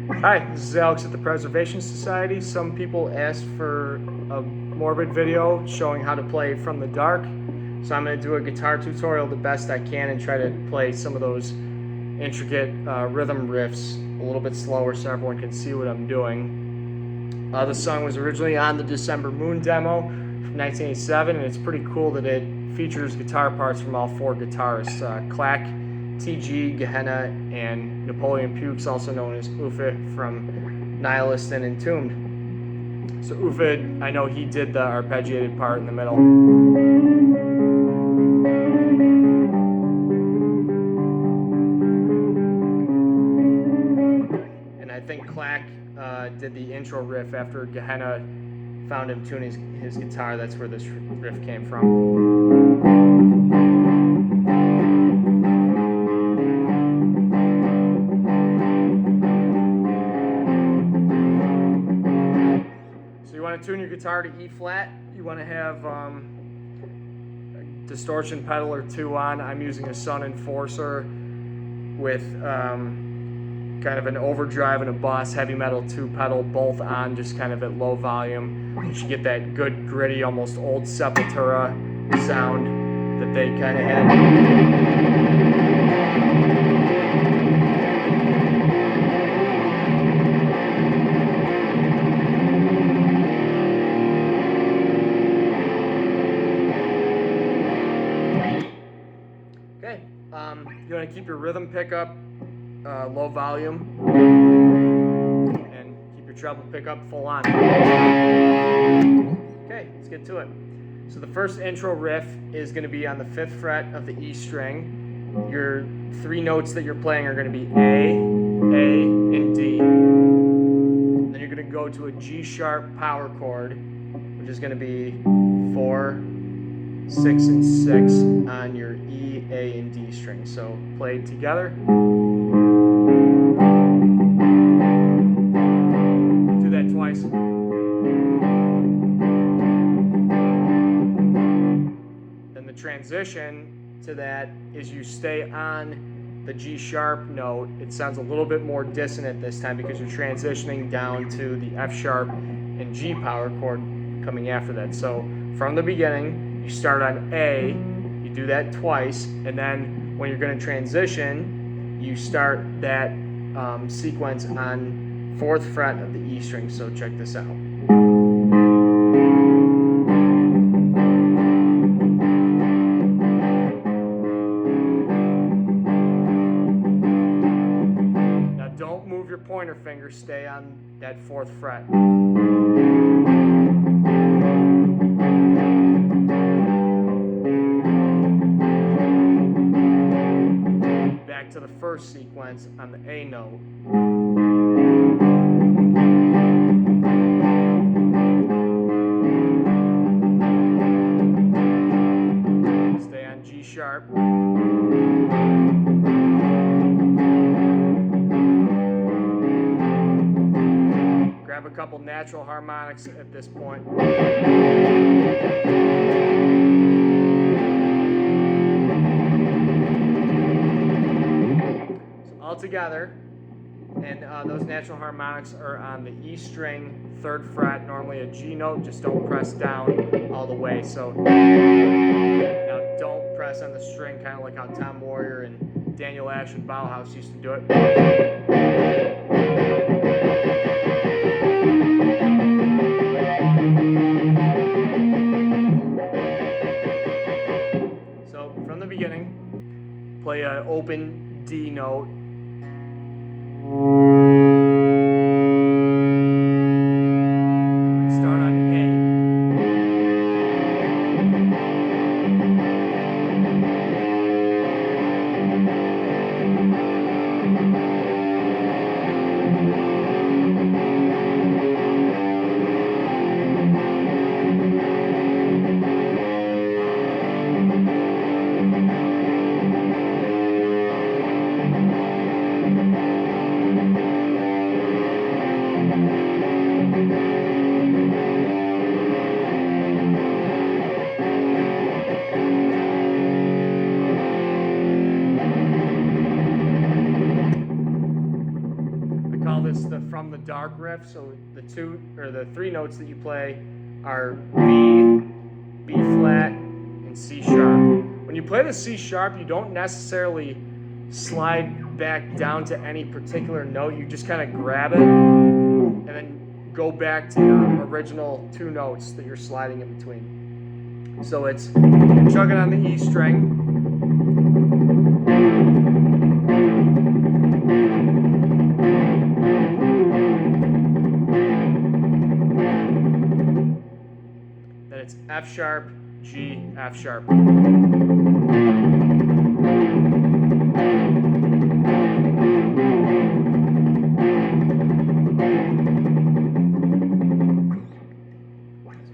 Hi, this is Alex at the Preservation Society. Some people asked for a Morbid video showing how to play From the Dark. So I'm going to do a guitar tutorial the best I can and try to play some of those intricate rhythm riffs a little bit slower so everyone can see what I'm doing. The song was originally on the December Moon demo from 1987, and it's pretty cool that it features guitar parts from all four guitarists, Clack, TG, Gehenna, and Napoleon Pukes, also known as Uffe from Nihilist and Entombed. So Uffe, I know he did the arpeggiated part in the middle. And I think Clack did the intro riff after Gehenna found him tuning his guitar. That's where this riff came from. You want to tune your guitar to E flat. You want to have a distortion pedal or two on. I'm using a Sunn Enforcer with kind of an overdrive and a Boss Heavy Metal 2 pedal, both on, just kind of at low volume. You should get that good, gritty, almost old Sepultura sound that they kind of had. You want to keep your rhythm pickup low volume and keep your treble pickup full on. Okay, let's get to it. So the first intro riff is going to be on the 5th fret of the E string. Your three notes that you're playing are going to be A, and D. And then you're going to go to a G sharp power chord, which is going to be 4, 6, and 6 on your E, A, and D string. So play together. Do that twice. Then the transition to that is you stay on the G sharp note. It sounds a little bit more dissonant this time because you're transitioning down to the F sharp and G power chord coming after that. So from the beginning, you start on A, you do that twice, and then when you're going to transition, you start that sequence on 4th fret of the E string. So check this out. Now don't move your pointer finger, stay on that 4th fret. To the first sequence on the A note. Stay on G sharp. Grab a couple natural harmonics at this point. Together, and those natural harmonics are on the E string, 3rd fret, normally a G note. Just don't press down all the way. So now don't press on the string, kind of like how Tom Warrior and Daniel Ash and Bauhaus used to do it. So from the beginning, play an open D note. Start on A. call this the from the dark riff. So the three notes that you play are B, B flat, and C sharp. When you play the C sharp, you don't necessarily slide back down to any particular note. You just kind of grab it and then go back to your original two notes that you're sliding in between. So it's chugging on the E string. Then it's F sharp, G, F sharp.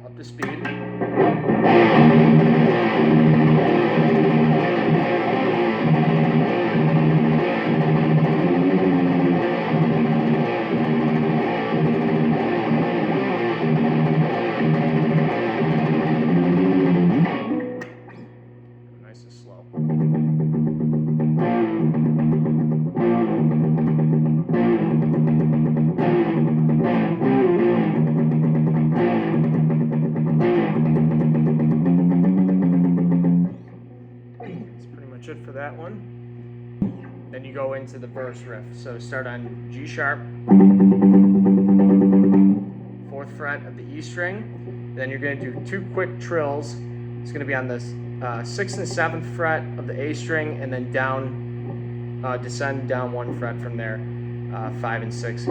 Up to speed. Nice and slow. It for that one. Then you go into the verse riff. So start on G sharp, 4th fret of the E string. Then you're going to do two quick trills. It's going to be on the 6th and 7th fret of the A string, and then down, descend down 1 fret from there, 5 and 6.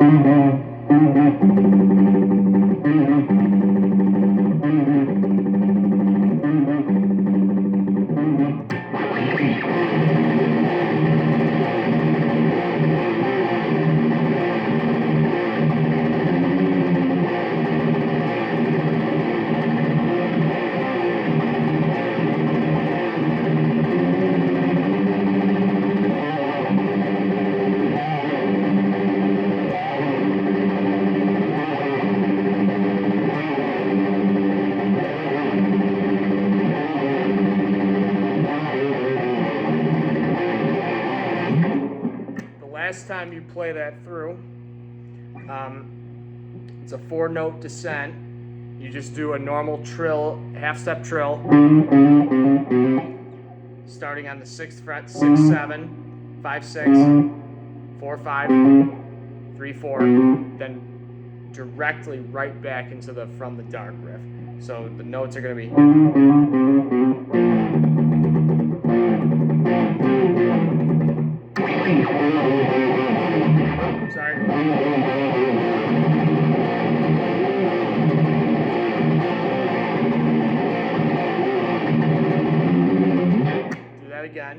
Last time you play that through, it's a 4-note descent. You just do a normal trill, half-step trill, starting on the 6th fret, 6, 7, 5, 6, 4, 5, 3, 4, then directly right back into the from the dark riff. So the notes are going to be. Sorry. Do that again.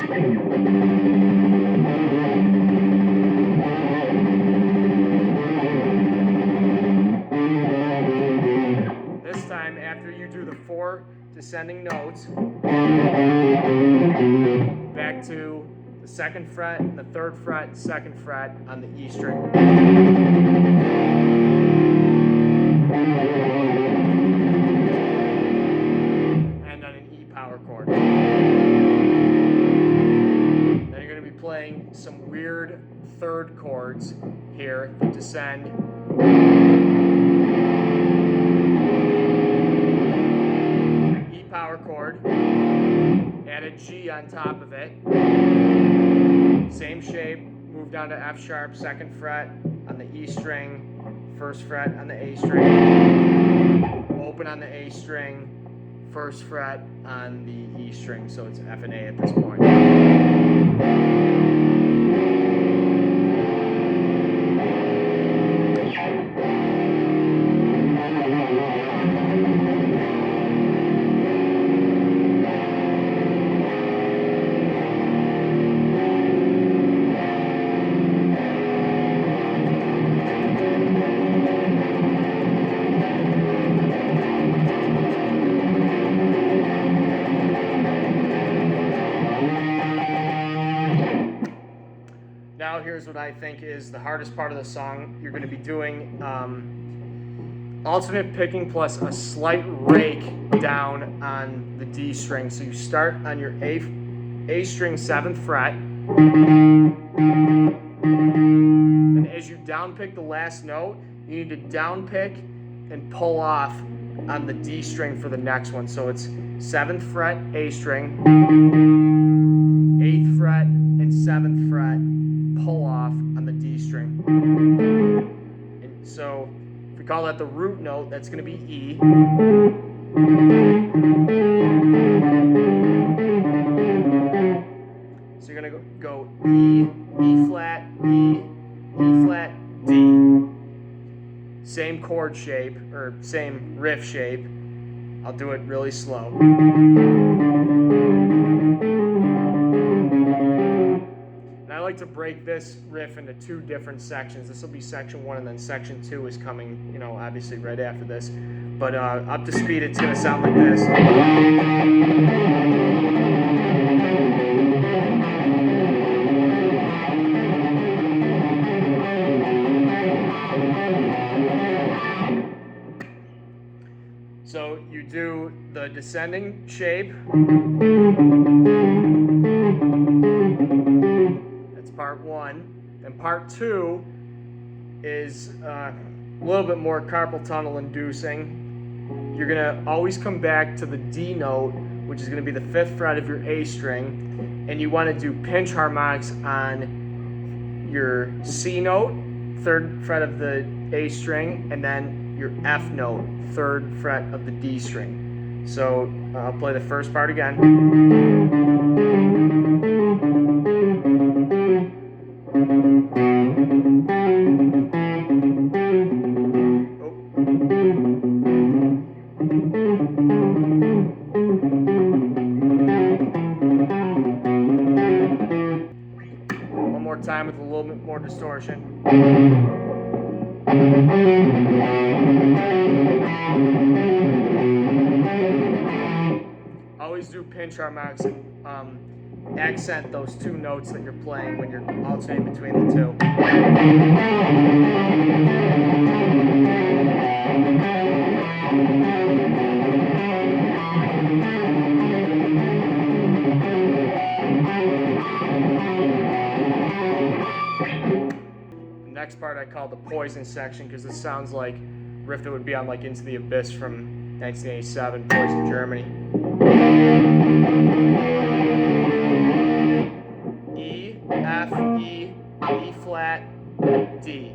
This time, after you do the 4 descending notes, back to the 2nd fret, the 3rd fret, 2nd fret on the E string. And on an E power chord. Then you're going to be playing some weird 3rd chords here that descend. E power chord. Add a G on top of it. Same shape, move down to F sharp, 2nd fret on the E string, 1st fret on the A string, open on the A string, 1st fret on the E string, so it's F and A at this point. Now here's what I think is the hardest part of the song. You're going to be doing alternate picking plus a slight rake down on the D string. So you start on your A string 7th fret, And as you down pick the last note, you need to down pick and pull off on the D string for the next one. So it's 7th fret A string, 8th fret and 7th fret, pull off on the D string. And so if we call that the root note, that's going to be E. So you're going to go E, E flat, E, E flat, D. Same chord shape, or same riff shape. I'll do it really slow. And I like to break this riff into 2 different sections. This will be section 1, and then section 2 is coming, you know, obviously right after this. But up to speed, it's going to sound like this. So you do the descending shape. That's part 1. And part 2 is a little bit more carpal tunnel inducing. You're gonna always come back to the D note, which is gonna be the 5th fret of your A string, and you wanna do pinch harmonics on your C note, 3rd fret of the A string, and then your F note, 3rd fret of the D string. So I'll play the first part again. One more time with a little bit more distortion. Always do pinch harmonics and accent those 2 notes that you're playing when you're alternating between the 2. The next part I call the poison section, because it sounds like riff that would be on like Into the Abyss from 1987, Poison, Germany. E, F, E, E flat, D.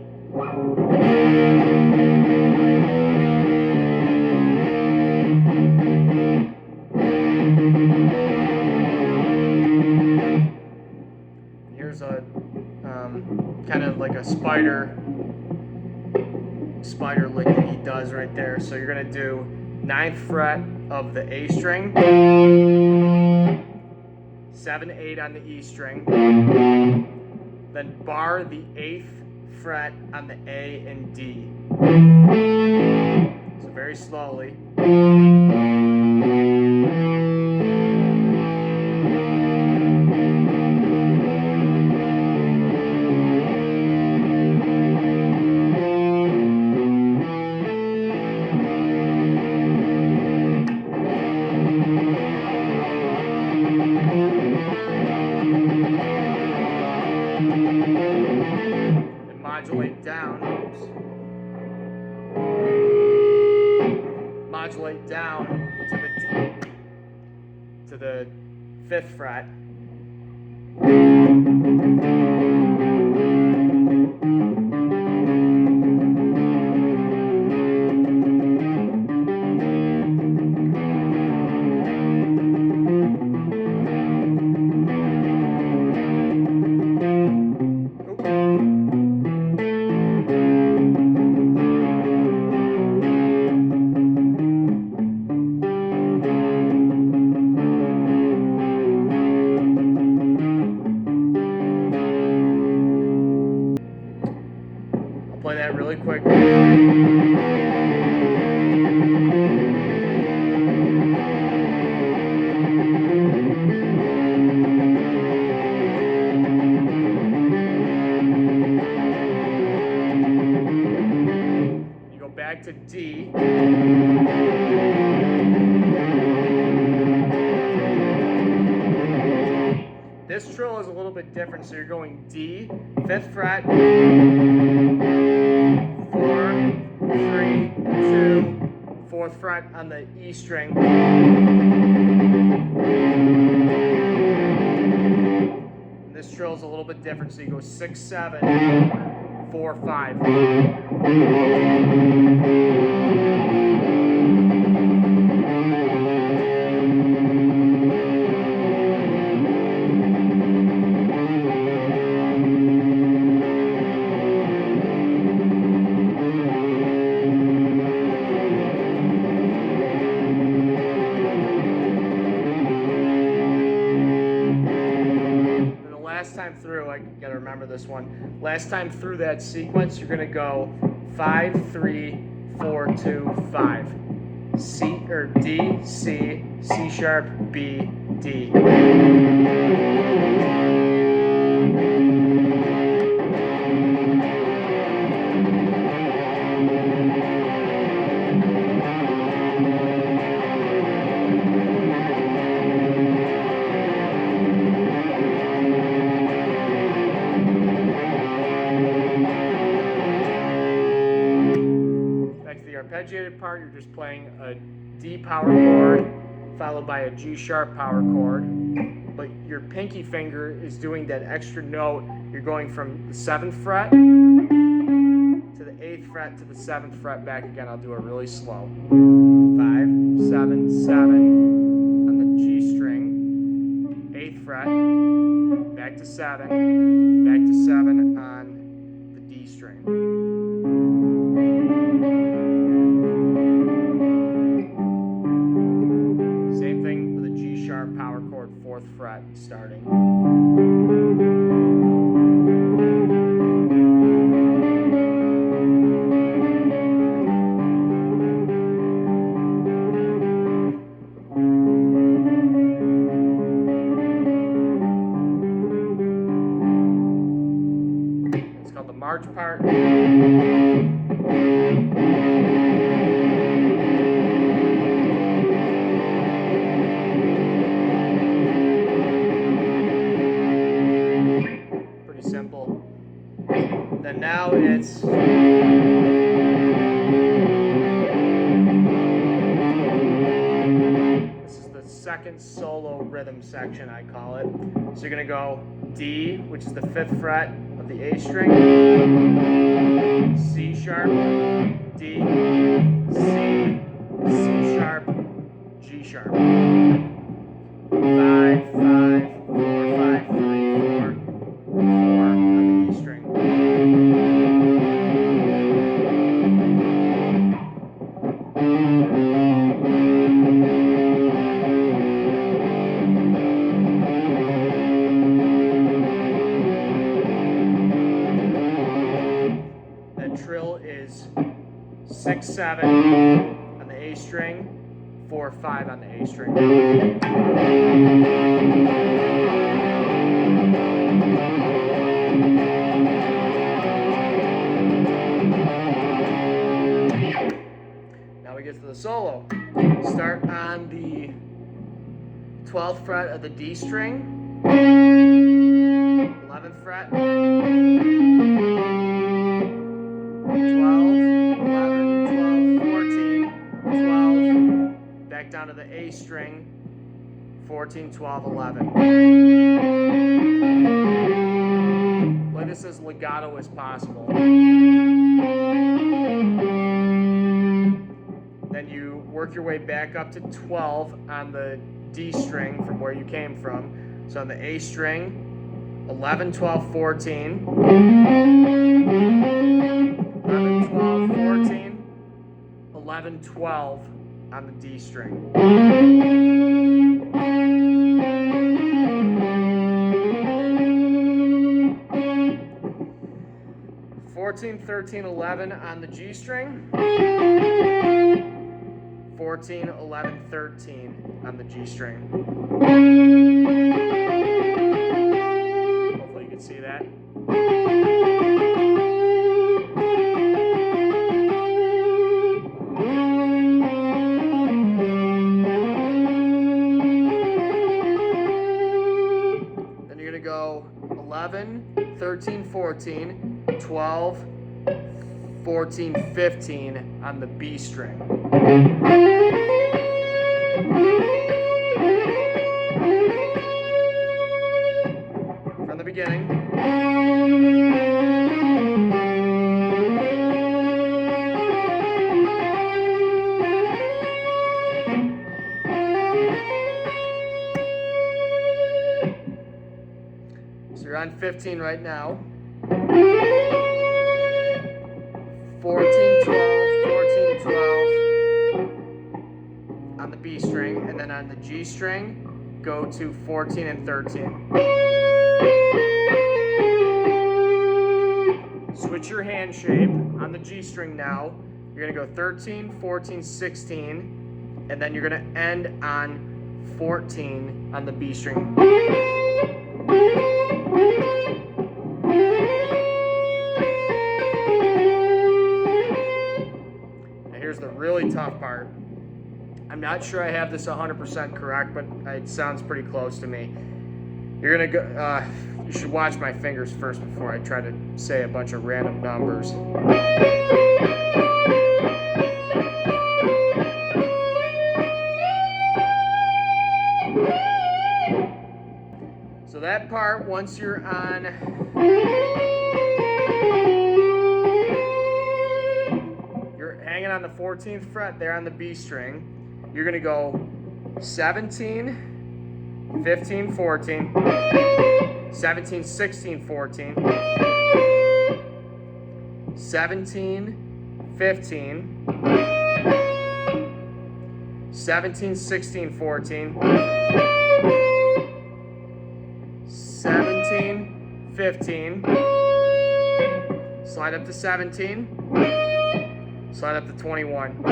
Here's a kind of like a spider lick that he does right there. So you're gonna do 9th fret of the A string, 7, 8 on the E string, then bar the 8th fret on the A and D. So very slowly. Modulate down. Oops. Modulate down to the 5th fret. Play that really quick. You go back to D. This trill is a little bit different. So you're going D, 5th fret, 4, 3, 2, 4th fret on the E string. And this trill is a little bit different. So you go 6, 7, 4, 5. Last time through, I gotta remember this one. Last time through that sequence, you're gonna go 5, 3, 4, 2, 5. C or D, C, C sharp, B, D. Arpeggiated part, you're just playing a D power chord followed by a G sharp power chord, but your pinky finger is doing that extra note. You're going from the 7th fret to the 8th fret to the 7th fret back again. I'll do it really slow. 5, 7, 7 on the G string, 8th fret, back to 7, back to 7 on the D string. Power chord, 4th fret, starting. It's called the march part. Simple. Then now it's this is the second solo rhythm section, I call it. So you're gonna go D, which is the 5th fret of the A string, C sharp, D, C, C sharp, G sharp. 5, 5, 4, 5, 3, 4. 4 on the E string. That trill is 6, 7 on the A string, 4, 5 on the A string. Now we get to the solo. Start on the 12th fret of the D string, 11th fret, 12, 11, 12, 14, 12, back down to the A string, 14, 12, 11. Play this as legato as possible. Then you work your way back up to 12 on the D string from where you came from. So on the A string, 11, 12, 14, 11, 12, 14, 11, 12 on the D string. 14, 13, 11 on the G string. 14, 11, 13 on the G string. Hopefully you can see that. Then you're going to go 13, 14, 12, 14, 15 on the B string. From the beginning. So you're on 15 right now. 14, 12, 14, 12 on the B string, and then on the G string, go to 14 and 13. Switch your hand shape on the G string now. You're gonna go 13, 14, 16, and then you're gonna end on 14 on the B string. Here's the really tough part. I'm not sure I have this 100% correct, but it sounds pretty close to me. You're gonna go, you should watch my fingers first before I try to say a bunch of random numbers. So that part, once you're on, hanging on the 14th fret there on the B string, you're going to go 17, 15, 14, 17, 16, 14, 17, 15, 17, 16, 14, 17, 15, slide up to 17, slide up to 21.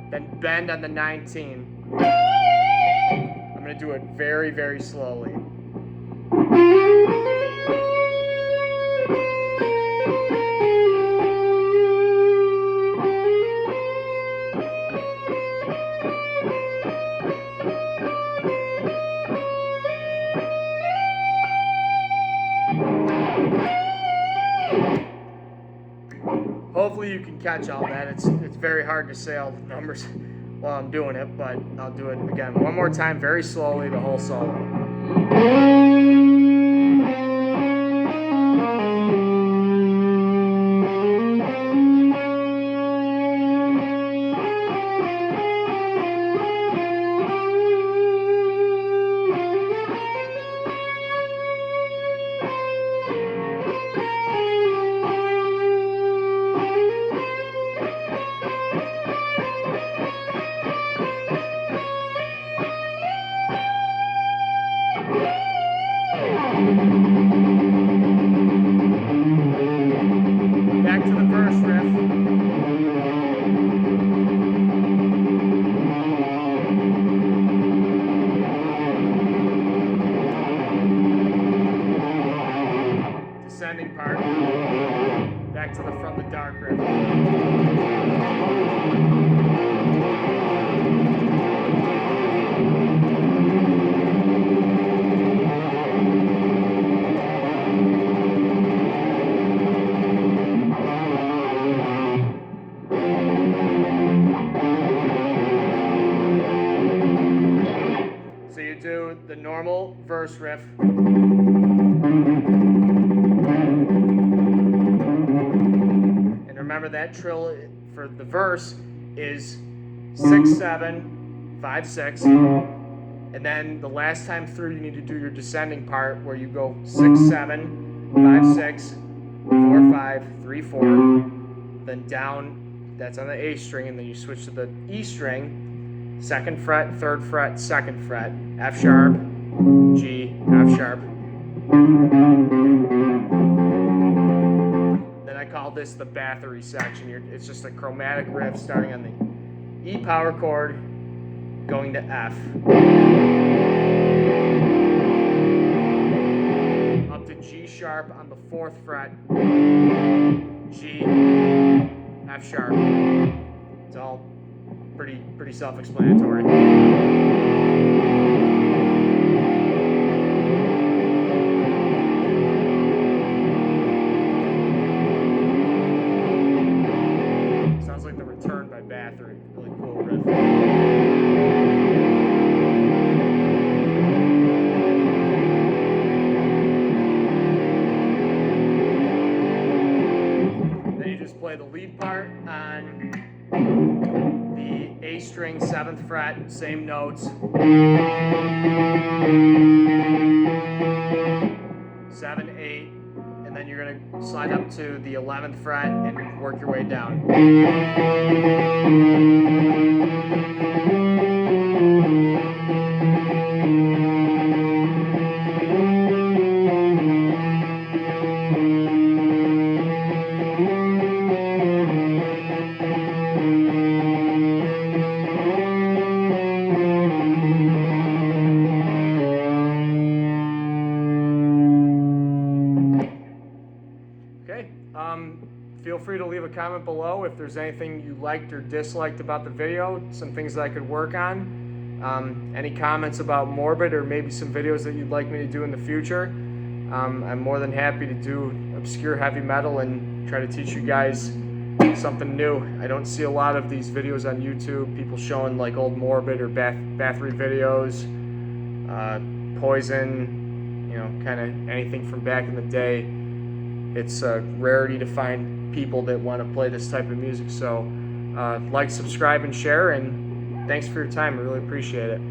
Then bend on the 19. I'm going to do it very, very slowly. Hopefully you can catch all that. It's very hard to say all the numbers while I'm doing it, but I'll do it again one more time, very slowly, the whole solo. Back to the first riff. Descending part. Back to the from the dark riff. So you do the normal verse riff. And remember that trill for the verse is 6, 7, 5, 6. And then the last time through you need to do your descending part where you go 6, 7, 5, 6, 4, 5, 3, 4. Then down, that's on the A string, and then you switch to the E string. 2nd fret, 3rd fret, 2nd fret, F sharp, G, F sharp. Then I call this the Bathory section. It's just a chromatic riff starting on the E power chord, going to F. Up to G sharp on the 4th fret, G, F sharp. It's all pretty self-explanatory. play the lead part on the A string, 7th fret, same notes. 7, 8, and then you're going to slide up to the 11th fret and work your way down. Okay, feel free to leave a comment below if there's anything you liked or disliked about the video, some things that I could work on, any comments about Morbid or maybe some videos that you'd like me to do in the future. I'm more than happy to do obscure heavy metal and try to teach you guys something new. I don't see a lot of these videos on YouTube, people showing like old Morbid or Bathory videos, Poison, you know, kind of anything from back in the day. It's a rarity to find people that want to play this type of music. So like, subscribe, and share, and thanks for your time. I really appreciate it.